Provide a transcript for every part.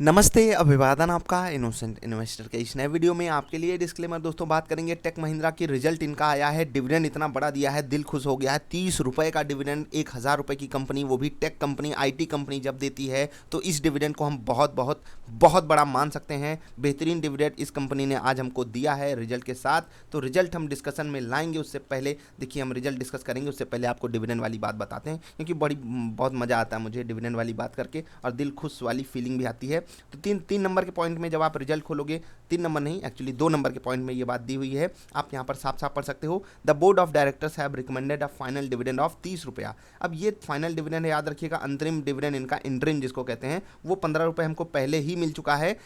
नमस्ते, अभिवादन आपका इनोसेंट इन्वेस्टर के इस नए वीडियो में आपके लिए डिस्क्लेमर। दोस्तों, बात करेंगे टेक महिंद्रा की। रिजल्ट इनका आया है, डिविडेंड इतना बड़ा दिया है, दिल खुश हो गया है। 30 रुपये का डिविडेंड, 1,000 रुपये की कंपनी, वो भी टेक कंपनी, आईटी कंपनी जब देती है तो इस डिविडेंड को हम बहुत बहुत बहुत बड़ा मान सकते हैं। बेहतरीन डिविडेंड इस कंपनी ने आज हमको दिया है रिजल्ट के साथ। तो रिजल्ट हम डिस्कशन में लाएंगे, उससे पहले देखिए हम रिजल्ट डिस्कस करेंगे, उससे पहले आपको डिविडेंड वाली बात बताते हैं, क्योंकि बहुत मज़ा आता है मुझे डिविडेंड वाली बात करके और दिल खुश वाली फीलिंग भी आती है। तो तीन तीन नंबर के पॉइंट में जब आप रिजल्ट खोलोगे, 3 नंबर नहीं, एक्चुअली 2 नंबर के पॉइंट में ये बात दी हुई है, आप यहाँ पर साफ साफ पढ़ सकते हो। The board of directors have recommended a final dividend of 30 रुपया। अब ये फाइनल डिविडेंड है, याद रखिएगा। अंतरिम डिविडेंड इनका, इंटरिम जिसको कहते हैं, वो 15 रुपये हमको पहले ही मिल चुका है,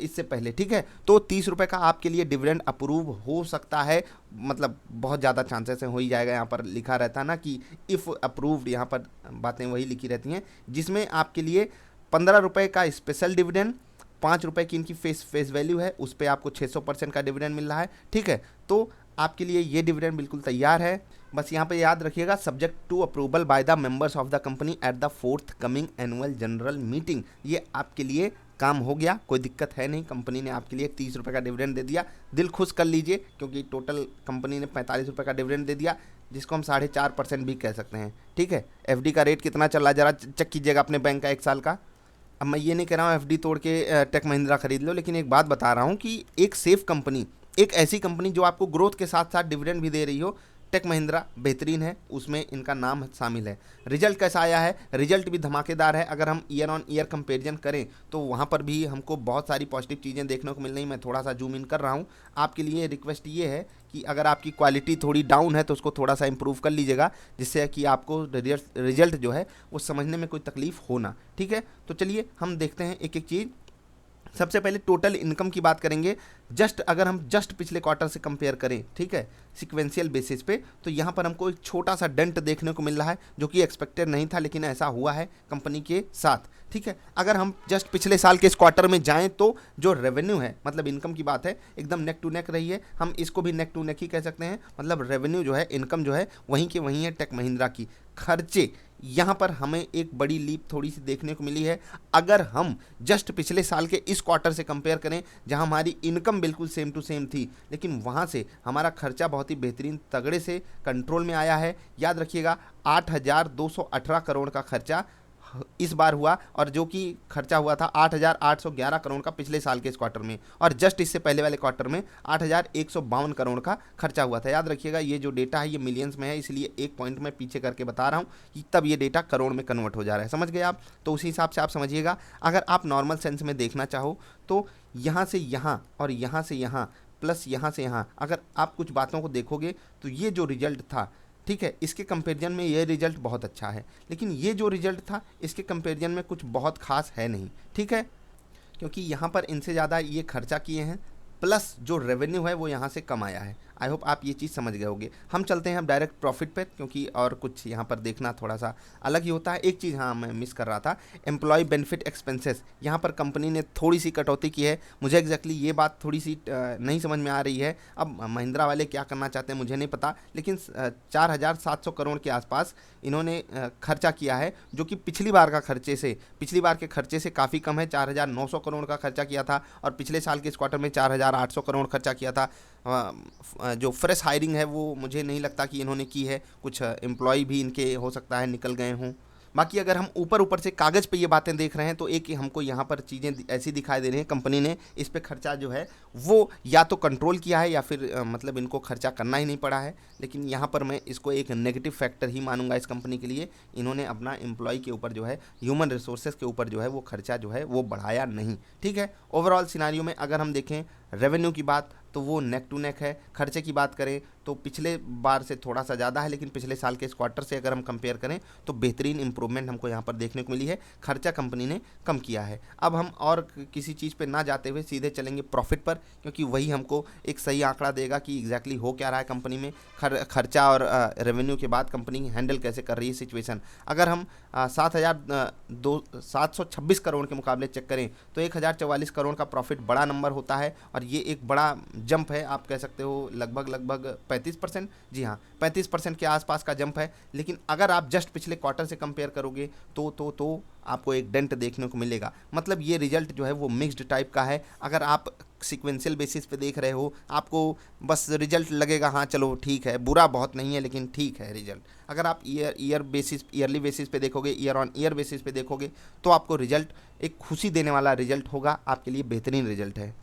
इससे पहले, ठीक है। तो 30 रुपये का आपके लिए डिविडेंड अप्रूव हो सकता है, मतलब बहुत ज़्यादा चांसेस है, हो ही जाएगा। यहाँ पर लिखा रहता है ना कि इफ़ अप्रूव्ड, यहाँ पर बातें वही लिखी रहती हैं, जिसमें आपके लिए 15 रुपये का स्पेशल डिविडेंड, 5 रुपये की इनकी फेस वैल्यू है, उस पर आपको 600% का डिविडेंड मिल रहा है, ठीक है। तो आपके लिए ये डिविडेंड बिल्कुल तैयार है। बस यहाँ पे याद रखिएगा, subject to approval by the members of the company at the forthcoming annual general meeting. ये आपके लिए काम हो गया, कोई दिक्कत है नहीं। कंपनी ने आपके लिए 30 रुपये का डिविडेंड दे दिया, दिल खुश कर लीजिए, क्योंकि टोटल कंपनी ने 45 रुपये का डिविडेंड दे दिया, जिसको हम 4.5% भी कह सकते हैं, ठीक है। एफडी का रेट कितना चल रहा है, जरा चेक कीजिएगा अपने बैंक का 1 साल का। अब मैं ये नहीं कह रहा हूँ एफडी तोड़ के टेक महिंद्रा खरीद लो, लेकिन एक बात बता रहा हूँ कि एक सेफ कंपनी, एक ऐसी कंपनी जो आपको ग्रोथ के साथ साथ डिविडेंड भी दे रही हो, टेक महिंद्रा बेहतरीन है, उसमें इनका नाम शामिल है। रिजल्ट कैसा आया है? रिजल्ट भी धमाकेदार है। अगर हम ईयर ऑन ईयर कंपेरिजन करें तो वहाँ पर भी हमको बहुत सारी पॉजिटिव चीज़ें देखने को मिल रही। मैं थोड़ा सा जूम इन कर रहा हूँ। आपके लिए रिक्वेस्ट ये है कि अगर आपकी क्वालिटी थोड़ी डाउन है तो उसको थोड़ा सा इंप्रूव कर लीजिएगा, जिससे कि आपको रिजल्ट जो है वो समझने में कोई तकलीफ हो ना, ठीक है। तो चलिए हम देखते हैं एक एक चीज़। सबसे पहले टोटल इनकम की बात करेंगे। अगर हम पिछले क्वार्टर से कंपेयर करें, ठीक है, सिक्वेंशियल बेसिस पे, तो यहाँ पर हमको एक छोटा सा डेंट देखने को मिल रहा है, जो कि एक्सपेक्टेड नहीं था, लेकिन ऐसा हुआ है कंपनी के साथ, ठीक है। अगर हम पिछले साल के इस क्वार्टर में जाएं तो जो रेवेन्यू है, मतलब इनकम की बात है, एकदम नेक टू नेक रही है। हम इसको भी नेक टू नेक ही कह सकते हैं, मतलब रेवेन्यू जो है, इनकम जो है, वहीं के वहीं है टेक महिंद्रा की। खर्चे, यहाँ पर हमें एक बड़ी लीप थोड़ी सी देखने को मिली है। अगर हम पिछले साल के इस क्वार्टर से कंपेयर करें, जहाँ हमारी इनकम बिल्कुल सेम टू सेम थी, लेकिन वहाँ से हमारा खर्चा बहुत ही बेहतरीन तगड़े से कंट्रोल में आया है। याद रखिएगा, 8,218 करोड़ का खर्चा इस बार हुआ, और जो कि खर्चा हुआ था 8,811 करोड़ का पिछले साल के इस क्वार्टर में, और इससे पहले वाले क्वार्टर में 8,152 करोड़ का खर्चा हुआ था। याद रखिएगा, ये जो डेटा है ये मिलियंस में है, इसलिए एक पॉइंट में पीछे करके बता रहा हूँ कि तब ये डेटा करोड़ में कन्वर्ट हो जा रहा है। समझ गए आप? तो उसी हिसाब से आप समझिएगा। अगर आप नॉर्मल सेंस में देखना चाहो तो यहाँ से यहाँ और यहाँ से यहाँ प्लस यहाँ से यहाँ, अगर आप कुछ बातों को देखोगे तो ये जो रिजल्ट था, ठीक है, इसके कंपैरिजन में ये रिजल्ट बहुत अच्छा है, लेकिन ये जो रिजल्ट था इसके कंपैरिजन में कुछ बहुत खास है नहीं, ठीक है, क्योंकि यहाँ पर इनसे ज़्यादा ये खर्चा किए हैं, प्लस जो रेवेन्यू है वो यहाँ से कम आया है। आई होप आप ये चीज़ समझ गए होंगे। हम चलते हैं अब डायरेक्ट प्रॉफिट पे, क्योंकि और कुछ यहाँ पर देखना थोड़ा सा अलग ही होता है। एक चीज़ हाँ मैं मिस कर रहा था, एम्प्लॉय बेनिफिट एक्सपेंसेस, यहाँ पर कंपनी ने थोड़ी सी कटौती की है। मुझे एग्जैक्टली ये बात थोड़ी सी नहीं समझ में आ रही है। अब महिंद्रा वाले क्या करना चाहते हैं मुझे नहीं पता, लेकिन 4,700 करोड़ के आसपास इन्होंने खर्चा किया है, जो कि पिछली बार के खर्चे से काफ़ी कम है। 4,900 करोड़ का खर्चा किया था, और पिछले साल के इस क्वार्टर में 4,800 करोड़ खर्चा किया था। जो फ्रेश हायरिंग है वो मुझे नहीं लगता कि इन्होंने की है, कुछ एम्प्लॉय भी इनके हो सकता है निकल गए हों। बाकी अगर हम ऊपर ऊपर से कागज़ पे ये बातें देख रहे हैं तो एक हमको यहाँ पर चीज़ें ऐसी दिखाई दे रही हैं, कंपनी ने इस पे खर्चा जो है वो या तो कंट्रोल किया है, या फिर मतलब इनको खर्चा करना ही नहीं पड़ा है। लेकिन यहाँ पर मैं इसको एक नेगेटिव फैक्टर ही मानूंगा इस कंपनी के लिए। इन्होंने अपना एम्प्लॉय के ऊपर जो है, ह्यूमन रिसोर्सेज के ऊपर जो है वो खर्चा जो है वो बढ़ाया नहीं, ठीक है। ओवरऑल सिनारियो में अगर हम देखें रेवेन्यू की बात तो वो नेक टू नेक है। खर्चे की बात करें तो पिछले बार से थोड़ा सा ज़्यादा है, लेकिन पिछले साल के इस क्वार्टर से अगर हम कंपेयर करें तो बेहतरीन इंप्रूवमेंट हमको यहाँ पर देखने को मिली है। खर्चा कंपनी ने कम किया है। अब हम और किसी चीज़ पे ना जाते हुए सीधे चलेंगे प्रॉफिट पर, क्योंकि वही हमको एक सही आंकड़ा देगा कि एग्जैक्टली हो क्या रहा है कंपनी में। खर्चा और रेवेन्यू के बाद कंपनी हैंडल कैसे कर रही है सिचुएशन। अगर हम 7,726 करोड़ के मुकाबले चेक करें तो 1,044 करोड़ का प्रॉफिट बड़ा नंबर होता है, और ये एक बड़ा जंप है, आप कह सकते हो लगभग 35%, जी हाँ 35% के आसपास का जंप है। लेकिन अगर आप जस्ट पिछले क्वार्टर से कंपेयर करोगे तो आपको एक डेंट देखने को मिलेगा। मतलब ये रिजल्ट जो है वो मिक्स्ड टाइप का है। अगर आप सीक्वेंशियल बेसिस पे देख रहे हो, आपको बस रिजल्ट लगेगा हाँ चलो ठीक है, बुरा बहुत नहीं है लेकिन ठीक है रिजल्ट। अगर आप ईयरली बेसिस पे देखोगे, ईयर ऑन ईयर बेसिस पे देखोगे, तो आपको रिजल्ट एक खुशी देने वाला रिजल्ट होगा, आपके लिए बेहतरीन रिजल्ट है।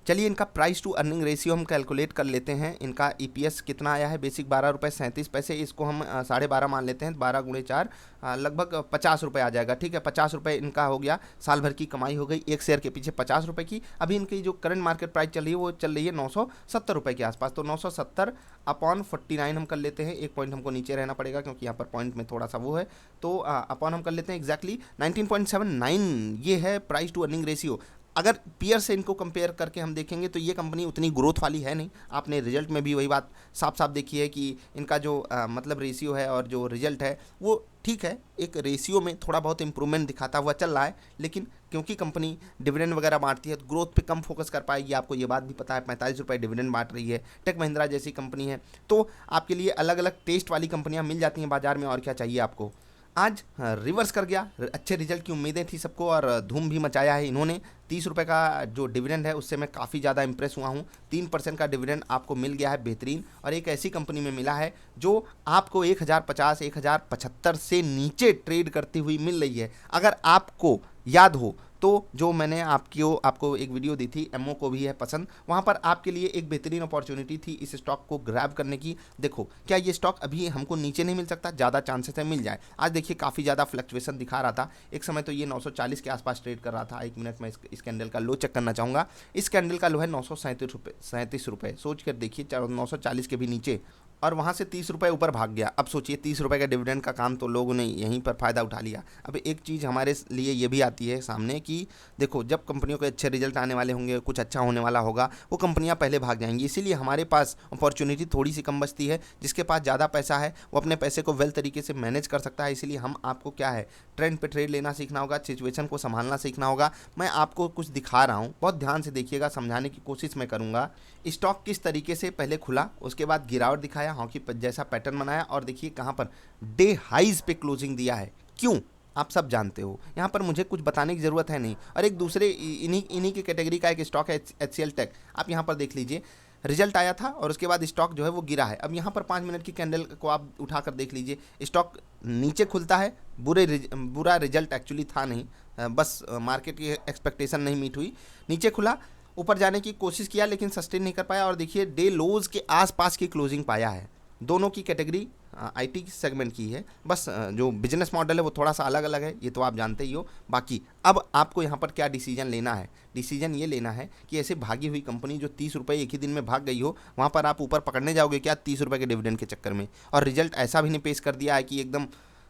चलिए इनका प्राइस टू अर्निंग रेशियो हम कैलकुलेट कर लेते हैं। इनका ईपीएस कितना आया है, बेसिक 12 रुपये 37 पैसे, इसको हम 12.5 मान लेते हैं, 12 गुणे 4 लगभग 50 रुपये आ जाएगा। ठीक है, 50 रुपये इनका हो गया, साल भर की कमाई हो गई एक शेयर के पीछे 50 रुपये की। अभी इनकी जो करंट मार्केट प्राइस चल रही है वो चल रही है 970 रुपये के आसपास। तो 970 अपॉन 49 हम कर लेते हैं, एक पॉइंट हमको नीचे रहना पड़ेगा क्योंकि यहाँ पर पॉइंट में थोड़ा सा वो है, तो अपॉन हम कर लेते हैं एग्जैक्टली 19.79, ये है प्राइस टू अर्निंग रेशियो। अगर पीयर से इनको कंपेयर करके हम देखेंगे तो ये कंपनी उतनी ग्रोथ वाली है नहीं। आपने रिजल्ट में भी वही बात साफ साफ देखी है कि इनका जो मतलब रेशियो है और जो रिजल्ट है वो ठीक है, एक रेशियो में थोड़ा बहुत इंप्रूवमेंट दिखाता हुआ चल रहा है। लेकिन क्योंकि कंपनी डिविडेंड वगैरह बांटती है तो ग्रोथ पे कम फोकस कर पाएगी, आपको ये बात भी पता है। 45 रुपये डिविडेंड बांट रही है, टेक महिंद्रा जैसी कंपनी है, तो आपके लिए अलग अलग टेस्ट वाली कंपनियाँ मिल जाती हैं बाजार में, और क्या चाहिए आपको। आज रिवर्स कर गया, अच्छे रिजल्ट की उम्मीदें थी सबको और धूम भी मचाया है इन्होंने। 30 रुपये का जो डिविडेंड है उससे मैं काफ़ी ज़्यादा इंप्रेस हुआ हूँ। 3% का डिविडेंड आपको मिल गया है बेहतरीन, और एक ऐसी कंपनी में मिला है जो आपको 1050 1075 से नीचे ट्रेड करती हुई मिल रही है। अगर आपको याद हो तो जो मैंने आपको एक वीडियो दी थी, एमओ को भी है पसंद, वहाँ पर आपके लिए एक बेहतरीन अपॉर्चुनिटी थी इस स्टॉक को ग्रैब करने की। देखो क्या ये स्टॉक अभी हमको नीचे नहीं मिल सकता, ज़्यादा चांसेस है मिल जाए। आज देखिए काफ़ी ज़्यादा फ्लक्चुएशन दिखा रहा था, एक समय तो ये 940 के आसपास ट्रेड कर रहा था। एक मिनट में इस कैंडल का लो चेक करना चाहूँगा। इस कैंडल का लो है 937 रुपये, सोच कर देखिए 940 के भी नीचे, और वहाँ से 30 रुपये ऊपर भाग गया। अब सोचिए 30 रुपये का डिविडेंड का काम तो लोगों ने यहीं पर फ़ायदा उठा लिया। अब एक चीज़ हमारे लिए ये भी आती है सामने कि देखो जब कंपनियों के अच्छे रिजल्ट आने वाले होंगे, कुछ अच्छा होने वाला होगा, वो कंपनियां पहले भाग जाएंगी। इसीलिए हमारे पास अपॉर्चुनिटी थोड़ी सी कम बचती है। जिसके पास ज़्यादा पैसा है वो अपने पैसे को वेल तरीके से मैनेज कर सकता है। इसीलिए हम आपको क्या है, ट्रेंड पे ट्रेड लेना सीखना होगा, सिचुएशन को संभालना सीखना होगा। मैं आपको कुछ दिखा रहा हूँ, बहुत ध्यान से देखिएगा, समझाने की कोशिश मैं करूँगा। स्टॉक किस तरीके से पहले खुला, उसके बाद गिरावट दिखाया, हॉकी जैसा पैटर्न बनाया, और देखिए कहाँ पर डे हाइज पे क्लोजिंग दिया है। क्यों, आप सब जानते हो, यहाँ पर मुझे कुछ बताने की ज़रूरत है नहीं। और एक दूसरे इन्हीं की कैटेगरी का एक स्टॉक है HCL टेक, आप यहाँ पर देख लीजिए, रिजल्ट आया था और उसके बाद स्टॉक जो है वो गिरा है। अब यहाँ पर 5 मिनट की कैंडल को आप उठाकर देख लीजिए, स्टॉक नीचे खुलता है, बुरा रिजल्ट एक्चुअली था नहीं, बस मार्केट की एक्सपेक्टेशन नहीं मीट हुई, नीचे खुला, ऊपर जाने की कोशिश किया लेकिन सस्टेन नहीं कर पाया, और देखिए डे लोज के आसपास की क्लोजिंग पाया है। दोनों की कैटेगरी आईटी सेगमेंट की है, बस जो बिजनेस मॉडल है वो थोड़ा सा अलग अलग है, ये तो आप जानते ही हो। बाकी अब आपको यहाँ पर क्या डिसीजन लेना है, डिसीजन ये लेना है कि ऐसे भागी हुई कंपनी जो 30 रुपये एक ही दिन में भाग गई हो, वहाँ पर आप ऊपर पकड़ने जाओगे क्या 30 रुपये के डिविडेंड के चक्कर में। और रिजल्ट ऐसा भी नहीं पेश कर दिया है कि एकदम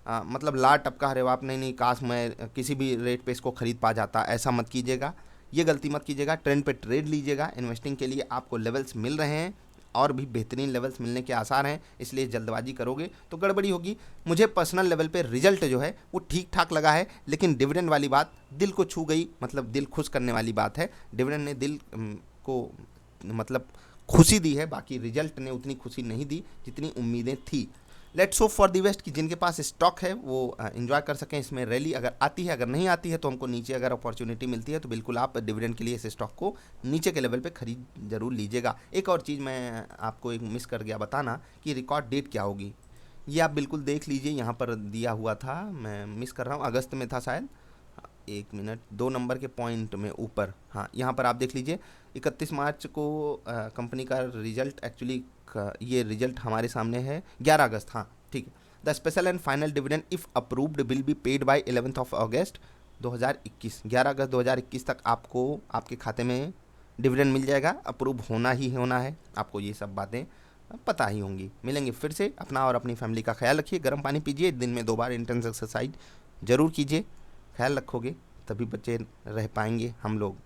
मतलब लार टपका रहे हो आप, नहीं काश मैं किसी भी रेट पे इसको खरीद पा जाता, ऐसा मत कीजिएगा, ये गलती मत कीजिएगा। ट्रेंड पे ट्रेड लीजिएगा। इन्वेस्टिंग के लिए आपको लेवल्स मिल रहे हैं और भी बेहतरीन लेवल्स मिलने के आसार हैं, इसलिए जल्दबाजी करोगे तो गड़बड़ी होगी। मुझे पर्सनल लेवल पे रिजल्ट जो है वो ठीक ठाक लगा है, लेकिन डिविडेंड वाली बात दिल को छू गई, मतलब दिल खुश करने वाली बात है। डिविडेंड ने दिल को मतलब खुशी दी है, बाकी रिजल्ट ने उतनी खुशी नहीं दी जितनी उम्मीदें थी। Let's hope for the best कि जिनके पास स्टॉक है वो एंजॉय कर सकें इसमें रैली अगर आती है, अगर नहीं आती है तो हमको नीचे अगर अपॉर्चुनिटी मिलती है तो बिल्कुल आप डिविडेंड के लिए इस स्टॉक को नीचे के लेवल पे खरीद जरूर लीजिएगा। एक और चीज़ मैं आपको एक मिस कर गया बताना कि रिकॉर्ड डेट क्या होगी, ये आप बिल्कुल देख लीजिए, यहाँ पर दिया हुआ था, मैं मिस कर रहा हूँ, अगस्त में था शायद, 1 मिनट 2 नंबर के पॉइंट में ऊपर, हाँ यहाँ पर आप देख लीजिए 31 मार्च को कंपनी का रिजल्ट, एक्चुअली ये रिजल्ट हमारे सामने है 11 अगस्त, हाँ ठीक है। The special and final dividend if approved will be paid by 11 अगस्त 2021, 11 अगस्त 2021 तक आपको आपके खाते में डिविडेंड मिल जाएगा। अप्रूव होना ही होना है, आपको ये सब बातें पता ही होंगी। मिलेंगे फिर से, अपना और अपनी फैमिली का ख्याल रखिए, गर्म पानी पीजिए, दिन में 2 बार इंटेंस एक्सरसाइज जरूर कीजिए, ख्याल रखोगे तभी बच्चे रह पाएंगे हम लोग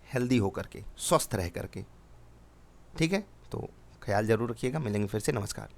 हेल्दी होकर के, स्वस्थ रह करके, ठीक है। तो ख्याल ज़रूर रखिएगा, मिलेंगे फिर से, नमस्कार।